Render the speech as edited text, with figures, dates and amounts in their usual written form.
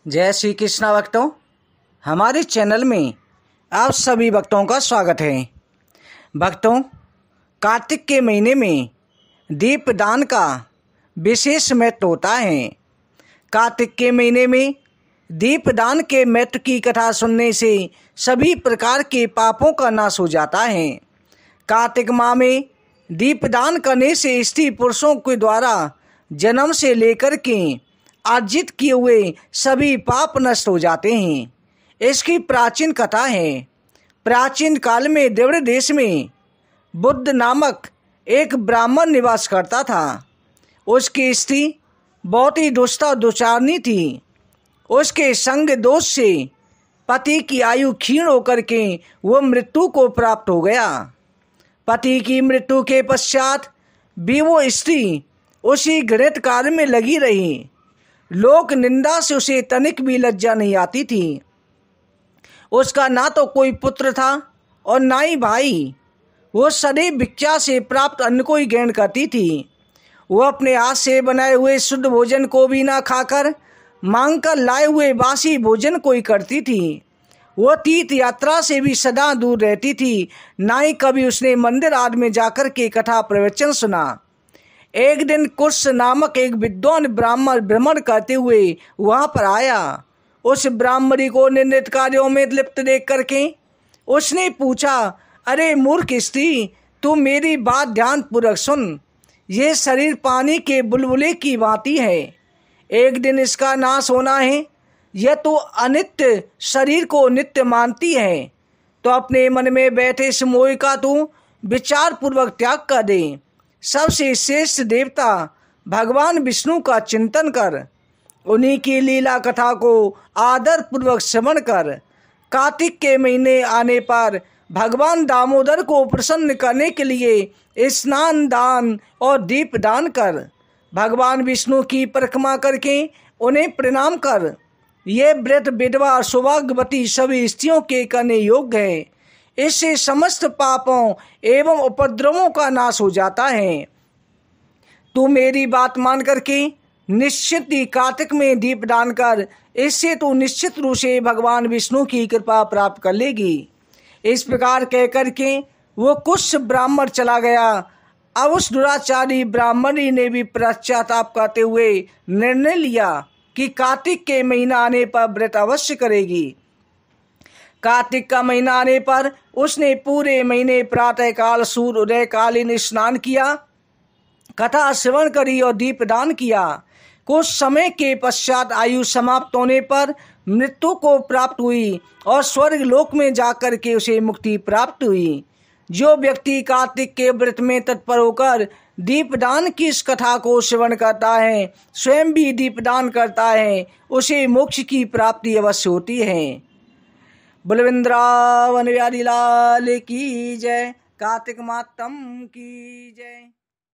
जय श्री कृष्णा भक्तों, हमारे चैनल में आप सभी भक्तों का स्वागत है। भक्तों, कार्तिक के महीने में दीपदान का विशेष महत्व होता है। कार्तिक के महीने में दीपदान के महत्व की कथा सुनने से सभी प्रकार के पापों का नाश हो जाता है। कार्तिक माह में दीपदान करने से स्त्री पुरुषों के द्वारा जन्म से लेकर के अर्जित किए हुए सभी पाप नष्ट हो जाते हैं। इसकी प्राचीन कथा है। प्राचीन काल में देवड़ देश में बुद्ध नामक एक ब्राह्मण निवास करता था। उसकी स्त्री बहुत ही दुष्टा दुचारनी थी। उसके संग दोष से पति की आयु क्षीण होकर के वह मृत्यु को प्राप्त हो गया। पति की मृत्यु के पश्चात भी वो स्त्री उसी घृत कार्य में लगी रही। लोक निंदा से उसे तनिक भी लज्जा नहीं आती थी। उसका ना तो कोई पुत्र था और ना ही भाई। वो सदैव भिक्षा से प्राप्त अन्न को ही ग्रहण करती थी। वो अपने हाथ से बनाए हुए शुद्ध भोजन को भी ना खाकर मांग कर लाए हुए बासी भोजन को ही करती थी। वो तीर्थ यात्रा से भी सदा दूर रहती थी। ना ही कभी उसने मंदिर आदि में जाकर के कथा प्रवचन सुना। एक दिन कुश नामक एक विद्वान ब्राह्मण भ्रमण करते हुए वहाँ पर आया। उस ब्राह्मणी को निंदित कार्यों में लिप्त देख करके उसने पूछा, अरे मूर्ख स्त्री, तू मेरी बात ध्यान पूर्वक सुन। ये शरीर पानी के बुलबुले की भांति है। एक दिन इसका नाश होना है। यह तो अनित्य शरीर को नित्य मानती है, तो अपने मन में बैठे इस मोह का तू विचार पूर्वक त्याग कर दे। सबसे श्रेष्ठ देवता भगवान विष्णु का चिंतन कर। उन्हीं की लीला कथा को आदर पूर्वक श्रवण कर। कार्तिक के महीने आने पर भगवान दामोदर को प्रसन्न करने के लिए स्नान दान और दीप दान कर। भगवान विष्णु की परिक्रमा करके उन्हें प्रणाम कर। ये व्रत विधवा सौभाग्यवती सभी स्त्रियों के करने योग्य है। इससे समस्त पापों एवं उपद्रवों का नाश हो जाता है। तू मेरी बात मान करके निश्चित ही कार्तिक में दीप दान कर। इससे तू निश्चित रूप से भगवान विष्णु की कृपा प्राप्त कर लेगी। इस प्रकार कह करके वो कुछ ब्राह्मण चला गया। अब उस दुराचारी ब्राह्मणी ने भी पश्चाताप करते हुए निर्णय लिया कि कार्तिक के महीना आने पर व्रत अवश्य करेगी। कार्तिक का महीना आने पर उसने पूरे महीने प्रातःकाल सूर्य उदय कालीन स्नान किया, कथा श्रवण करी और दीपदान किया। कुछ समय के पश्चात आयु समाप्त होने पर मृत्यु को प्राप्त हुई और स्वर्ग लोक में जाकर के उसे मुक्ति प्राप्त हुई। जो व्यक्ति कार्तिक के व्रत में तत्पर होकर दीपदान की इस कथा को श्रवण करता है, स्वयं भी दीपदान करता है, उसे मोक्ष की प्राप्ति अवश्य होती है। बलविंद्रावन बिहारी लाल की जय। कार्तिक मातम की जय।